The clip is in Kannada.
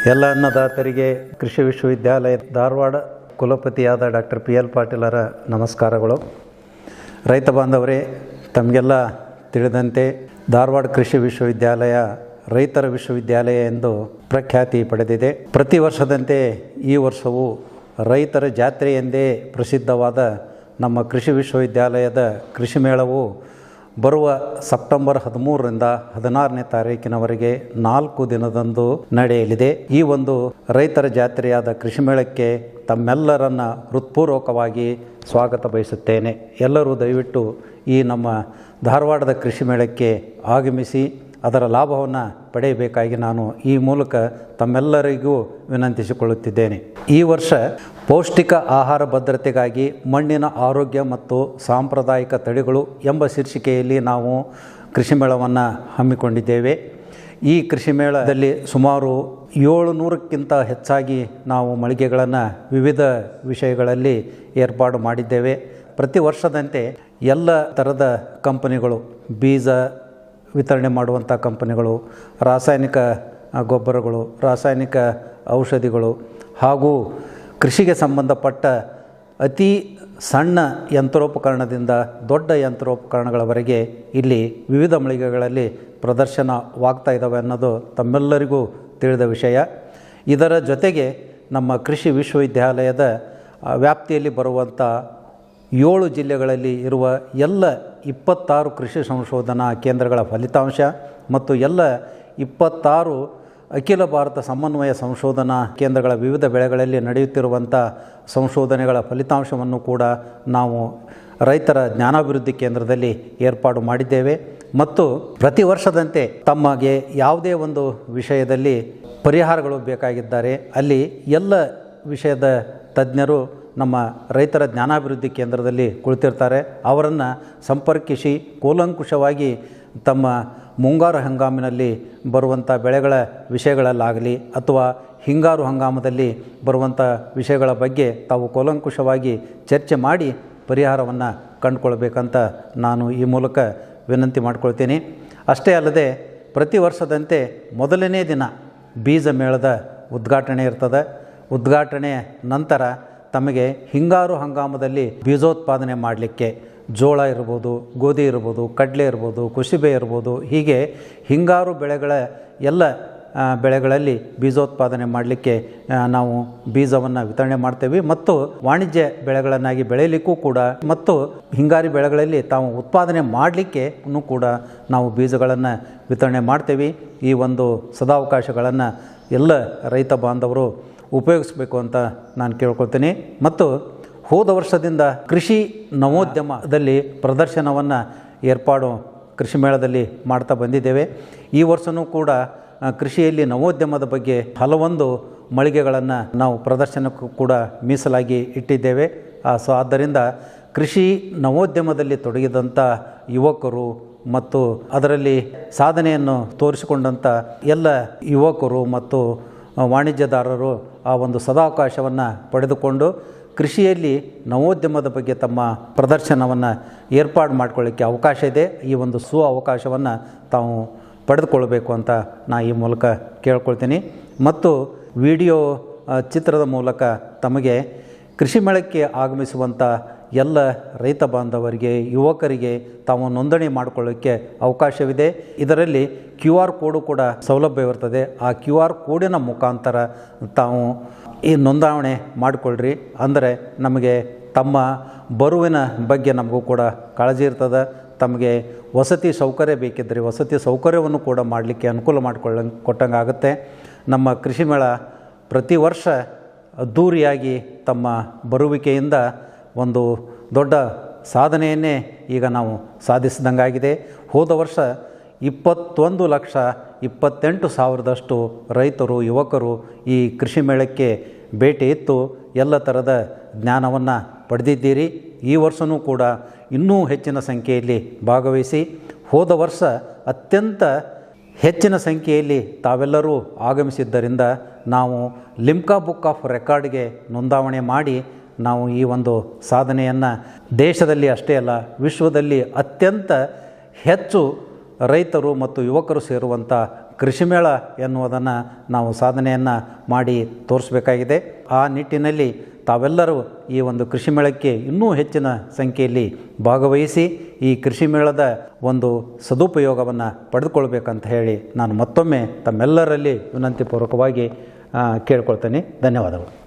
ಎಲ್ಲ ಅನ್ನದಾತರಿಗೆ ಕೃಷಿ ವಿಶ್ವವಿದ್ಯಾಲಯ ಧಾರವಾಡ ಕುಲಪತಿಯಾದ ಡಾಕ್ಟರ್ PL ಪಾಟೀಲರ ನಮಸ್ಕಾರಗಳು. ರೈತ ಬಾಂಧವರೇ, ತಮಗೆಲ್ಲ ತಿಳಿದಂತೆ ಧಾರವಾಡ ಕೃಷಿ ವಿಶ್ವವಿದ್ಯಾಲಯ ರೈತರ ವಿಶ್ವವಿದ್ಯಾಲಯ ಎಂದು ಪ್ರಖ್ಯಾತಿ ಪಡೆದಿದೆ. ಪ್ರತಿ ವರ್ಷದಂತೆ ಈ ವರ್ಷವೂ ರೈತರ ಜಾತ್ರೆ ಎಂದೇ ಪ್ರಸಿದ್ಧವಾದ ನಮ್ಮ ಕೃಷಿ ವಿಶ್ವವಿದ್ಯಾಲಯದ ಕೃಷಿ ಮೇಳವು ಬರುವ ಸೆಪ್ಟೆಂಬರ್ 13ರಿಂದ 16ನೇ ತಾರೀಕಿನವರೆಗೆ 4 ದಿನದಂದು ನಡೆಯಲಿದೆ. ಈ ಒಂದು ರೈತರ ಜಾತ್ರೆಯಾದ ಕೃಷಿ ಮೇಳಕ್ಕೆ ತಮ್ಮೆಲ್ಲರನ್ನು ಹೃತ್ಪೂರ್ವಕವಾಗಿ ಸ್ವಾಗತ ಬಯಸುತ್ತೇನೆ. ಎಲ್ಲರೂ ದಯವಿಟ್ಟು ಈ ನಮ್ಮ ಧಾರವಾಡದ ಕೃಷಿ ಮೇಳಕ್ಕೆ ಆಗಮಿಸಿ ಅದರ ಲಾಭವನ್ನು ಪಡೆಯಬೇಕಾಗಿ ನಾನು ಈ ಮೂಲಕ ತಮ್ಮೆಲ್ಲರಿಗೂ ವಿನಂತಿಸಿಕೊಳ್ಳುತ್ತಿದ್ದೇನೆ. ಈ ವರ್ಷ ಪೌಷ್ಟಿಕ ಆಹಾರ ಭದ್ರತೆಗಾಗಿ ಮಣ್ಣಿನ ಆರೋಗ್ಯ ಮತ್ತು ಸಾಂಪ್ರದಾಯಿಕ ತಳಿಗಳು ಎಂಬ ಶೀರ್ಷಿಕೆಯಲ್ಲಿ ನಾವು ಕೃಷಿ ಮೇಳವನ್ನು ಹಮ್ಮಿಕೊಂಡಿದ್ದೇವೆ. ಈ ಕೃಷಿ ಮೇಳದಲ್ಲಿ ಸುಮಾರು 700ಕ್ಕಿಂತ ಹೆಚ್ಚಾಗಿ ನಾವು ಮಳಿಗೆಗಳನ್ನು ವಿವಿಧ ವಿಷಯಗಳಲ್ಲಿ ಏರ್ಪಾಡು ಮಾಡಿದ್ದೇವೆ. ಪ್ರತಿ ವರ್ಷದಂತೆ ಎಲ್ಲ ಥರದ ಕಂಪನಿಗಳು, ಬೀಜ ವಿತರಣೆ ಮಾಡುವಂಥ ಕಂಪನಿಗಳು, ರಾಸಾಯನಿಕ ಗೊಬ್ಬರಗಳು, ರಾಸಾಯನಿಕ ಔಷಧಿಗಳು ಹಾಗೂ ಕೃಷಿಗೆ ಸಂಬಂಧಪಟ್ಟ ಅತಿ ಸಣ್ಣ ಯಂತ್ರೋಪಕರಣದಿಂದ ದೊಡ್ಡ ಯಂತ್ರೋಪಕರಣಗಳವರೆಗೆ ಇಲ್ಲಿ ವಿವಿಧ ಮಳಿಗೆಗಳಲ್ಲಿ ಪ್ರದರ್ಶನವಾಗ್ತಾ ಇದ್ದಾವೆ ಅನ್ನೋದು ತಮ್ಮೆಲ್ಲರಿಗೂ ತಿಳಿದ ವಿಷಯ. ಇದರ ಜೊತೆಗೆ ನಮ್ಮ ಕೃಷಿ ವಿಶ್ವವಿದ್ಯಾಲಯದ ವ್ಯಾಪ್ತಿಯಲ್ಲಿ ಬರುವಂಥ 7 ಜಿಲ್ಲೆಗಳಲ್ಲಿ ಇರುವ ಎಲ್ಲ 26 ಕೃಷಿ ಸಂಶೋಧನಾ ಕೇಂದ್ರಗಳ ಫಲಿತಾಂಶ ಮತ್ತು ಎಲ್ಲ 26 ಅಖಿಲ ಭಾರತ ಸಮನ್ವಯ ಸಂಶೋಧನಾ ಕೇಂದ್ರಗಳ ವಿವಿಧ ಬೆಳೆಗಳಲ್ಲಿ ನಡೆಯುತ್ತಿರುವಂಥ ಸಂಶೋಧನೆಗಳ ಫಲಿತಾಂಶವನ್ನು ಕೂಡ ನಾವು ರೈತರ ಜ್ಞಾನಾಭಿವೃದ್ಧಿ ಕೇಂದ್ರದಲ್ಲಿ ಏರ್ಪಾಡು ಮಾಡಿದ್ದೇವೆ. ಮತ್ತು ಪ್ರತಿ ವರ್ಷದಂತೆ ತಮಗೆ ಯಾವುದೇ ಒಂದು ವಿಷಯದಲ್ಲಿ ಪರಿಹಾರಗಳು ಬೇಕಾಗಿದ್ದಾರೆ ಅಲ್ಲಿ ಎಲ್ಲ ವಿಷಯದ ತಜ್ಞರು ನಮ್ಮ ರೈತರ ಜ್ಞಾನಾಭಿವೃದ್ಧಿ ಕೇಂದ್ರದಲ್ಲಿ ಕುಳಿತಿರ್ತಾರೆ. ಅವರನ್ನು ಸಂಪರ್ಕಿಸಿ ಕೂಲಂಕುಷವಾಗಿ ತಮ್ಮ ಮುಂಗಾರು ಹಂಗಾಮಿನಲ್ಲಿ ಬರುವಂಥ ಬೆಳೆಗಳ ವಿಷಯಗಳಲ್ಲಾಗಲಿ ಅಥವಾ ಹಿಂಗಾರು ಹಂಗಾಮದಲ್ಲಿ ಬರುವಂಥ ವಿಷಯಗಳ ಬಗ್ಗೆ ತಾವು ಕೂಲಂಕುಷವಾಗಿ ಚರ್ಚೆ ಮಾಡಿ ಪರಿಹಾರವನ್ನು ಕಂಡುಕೊಳ್ಬೇಕಂತ ನಾನು ಈ ಮೂಲಕ ವಿನಂತಿ ಮಾಡಿಕೊಳ್ತೀನಿ. ಅಷ್ಟೇ ಅಲ್ಲದೆ ಪ್ರತಿ ವರ್ಷದಂತೆ ಮೊದಲನೇ ದಿನ ಬೀಜ ಮೇಳದ ಉದ್ಘಾಟನೆ ಇರ್ತದೆ. ಉದ್ಘಾಟನೆ ನಂತರ ತಮಗೆ ಹಿಂಗಾರು ಹಂಗಾಮದಲ್ಲಿ ಬೀಜೋತ್ಪಾದನೆ ಮಾಡಲಿಕ್ಕೆ ಜೋಳ ಇರ್ಬೋದು, ಗೋಧಿ ಇರ್ಬೋದು, ಕಡಲೆ ಇರ್ಬೋದು, ಕುಸುಬೆ ಇರ್ಬೋದು, ಹೀಗೆ ಹಿಂಗಾರು ಬೆಳೆಗಳ ಎಲ್ಲ ಬೆಳೆಗಳಲ್ಲಿ ಬೀಜೋತ್ಪಾದನೆ ಮಾಡಲಿಕ್ಕೆ ನಾವು ಬೀಜವನ್ನು ವಿತರಣೆ ಮಾಡ್ತೇವೆ. ಮತ್ತು ವಾಣಿಜ್ಯ ಬೆಳೆಗಳನ್ನಾಗಿ ಬೆಳೆಯಲಿಕ್ಕೂ ಕೂಡ ಮತ್ತು ಹಿಂಗಾರಿ ಬೆಳೆಗಳಲ್ಲಿ ತಾವು ಉತ್ಪಾದನೆ ಮಾಡಲಿಕ್ಕೆ ಕೂಡ ನಾವು ಬೀಜಗಳನ್ನು ವಿತರಣೆ ಮಾಡ್ತೇವೆ. ಈ ಒಂದು ಸದಾವಕಾಶಗಳನ್ನು ಎಲ್ಲ ರೈತ ಬಾಂಧವರು ಉಪಯೋಗಿಸಬೇಕು ಅಂತ ನಾನು ಕೇಳ್ಕೊಳ್ತೀನಿ. ಮತ್ತು ಹೋದ ವರ್ಷದಿಂದ ಕೃಷಿ ನವೋದ್ಯಮದಲ್ಲಿ ಪ್ರದರ್ಶನವನ್ನು ಏರ್ಪಾಡು ಕೃಷಿ ಮೇಳದಲ್ಲಿ ಮಾಡ್ತಾ ಬಂದಿದ್ದೇವೆ. ಈ ವರ್ಷವೂ ಕೂಡ ಕೃಷಿಯಲ್ಲಿ ನವೋದ್ಯಮದ ಬಗ್ಗೆ ಹಲವೊಂದು ಮಳಿಗೆಗಳನ್ನು ನಾವು ಪ್ರದರ್ಶನಕ್ಕೂ ಕೂಡ ಮೀಸಲಾಗಿ ಇಟ್ಟಿದ್ದೇವೆ. ಆದ್ದರಿಂದ ಕೃಷಿ ನವೋದ್ಯಮದಲ್ಲಿ ತೊಡಗಿದಂಥ ಯುವಕರು ಮತ್ತು ಅದರಲ್ಲಿ ಸಾಧನೆಯನ್ನು ತೋರಿಸಿಕೊಂಡಂಥ ಎಲ್ಲ ಯುವಕರು ಮತ್ತು ವಾಣಿಜ್ಯದಾರರು ಆ ಒಂದು ಸದಾವಕಾಶವನ್ನು ಪಡೆದುಕೊಂಡು ಕೃಷಿಯಲ್ಲಿ ನವೋದ್ಯಮದ ಬಗ್ಗೆ ತಮ್ಮ ಪ್ರದರ್ಶನವನ್ನು ಏರ್ಪಾಡು ಮಾಡಿಕೊಳ್ಳಿಕ್ಕೆ ಅವಕಾಶ ಇದೆ. ಈ ಒಂದು ಅವಕಾಶವನ್ನು ತಾವು ಪಡೆದುಕೊಳ್ಬೇಕು ಅಂತ ನಾನು ಈ ಮೂಲಕ ಕೇಳ್ಕೊಳ್ತೀನಿ. ಮತ್ತು ವಿಡಿಯೋ ಚಿತ್ರದ ಮೂಲಕ ತಮಗೆ ಕೃಷಿ ಮೇಳಕ್ಕೆ ಆಗಮಿಸುವಂಥ ಎಲ್ಲ ರೈತ ಬಾಂಧವರಿಗೆ, ಯುವಕರಿಗೆ ತಾವು ನೋಂದಣಿ ಮಾಡಿಕೊಳ್ಳೋಕ್ಕೆ ಅವಕಾಶವಿದೆ. ಇದರಲ್ಲಿ QR ಕೋಡು ಕೂಡ ಸೌಲಭ್ಯವಿರ್ತದೆ. ಆ QR ಕೋಡಿನ ಮುಖಾಂತರ ತಾವು ಈ ನೋಂದಾವಣೆ ಮಾಡಿಕೊಳ್ಳ್ರಿ. ಅಂದರೆ ನಮಗೆ ತಮ್ಮ ಬರುವಿನ ಬಗ್ಗೆ ನಮಗೂ ಕೂಡ ಕಾಳಜಿ ಇರ್ತದೆ. ತಮಗೆ ವಸತಿ ಸೌಕರ್ಯ ಬೇಕಿದ್ದರೆ ವಸತಿ ಸೌಕರ್ಯವನ್ನು ಕೂಡ ಮಾಡಲಿಕ್ಕೆ ಅನುಕೂಲ ಕೊಟ್ಟಂಗೆ ಆಗುತ್ತೆ. ನಮ್ಮ ಕೃಷಿ ಮೇಳ ಪ್ರತಿ ವರ್ಷ ಅದ್ಧೂರಿಯಾಗಿ ತಮ್ಮ ಬರುವಿಕೆಯಿಂದ ಒಂದು ದೊಡ್ಡ ಸಾಧನೆಯನ್ನೇ ಈಗ ನಾವು ಸಾಧಿಸಿದಂಗಾಗಿದೆ. ಹೋದ ವರ್ಷ 21,28,000 ರೈತರು, ಯುವಕರು ಈ ಕೃಷಿ ಮೇಳಕ್ಕೆ ಭೇಟಿ ಇತ್ತು ಎಲ್ಲ ಥರದ ಜ್ಞಾನವನ್ನು ಪಡೆದಿದ್ದೀರಿ. ಈ ವರ್ಷವೂ ಕೂಡ ಇನ್ನೂ ಹೆಚ್ಚಿನ ಸಂಖ್ಯೆಯಲ್ಲಿ ಭಾಗವಹಿಸಿ ಹೋದ ವರ್ಷ ಅತ್ಯಂತ ಹೆಚ್ಚಿನ ಸಂಖ್ಯೆಯಲ್ಲಿ ತಾವೆಲ್ಲರೂ ಆಗಮಿಸಿದ್ದರಿಂದ ನಾವು ಲಿಮ್ಕಾ ಬುಕ್ ಆಫ್ ರೆಕಾರ್ಡ್ಗೆ ನೋಂದಾವಣೆ ಮಾಡಿ ನಾವು ಈ ಒಂದು ಸಾಧನೆಯನ್ನು ದೇಶದಲ್ಲಿ ಅಷ್ಟೇ ಅಲ್ಲ ವಿಶ್ವದಲ್ಲಿ ಅತ್ಯಂತ ಹೆಚ್ಚು ರೈತರು ಮತ್ತು ಯುವಕರು ಸೇರುವಂಥ ಕೃಷಿ ಮೇಳ ಎನ್ನುವುದನ್ನು ನಾವು ಸಾಧನೆಯನ್ನು ಮಾಡಿ ತೋರಿಸಬೇಕಾಗಿದೆ. ಆ ನಿಟ್ಟಿನಲ್ಲಿ ತಾವೆಲ್ಲರೂ ಈ ಒಂದು ಕೃಷಿ ಮೇಳಕ್ಕೆ ಇನ್ನೂ ಹೆಚ್ಚಿನ ಸಂಖ್ಯೆಯಲ್ಲಿ ಭಾಗವಹಿಸಿ ಈ ಕೃಷಿ ಮೇಳದ ಒಂದು ಸದುಪಯೋಗವನ್ನು ಪಡೆದುಕೊಳ್ಬೇಕಂತ ಹೇಳಿ ನಾನು ಮತ್ತೊಮ್ಮೆ ತಮ್ಮೆಲ್ಲರಲ್ಲಿ ವಿನಂತಿಪೂರ್ವಕವಾಗಿ ಕೇಳ್ಕೊಳ್ತೇನೆ. ಧನ್ಯವಾದಗಳು.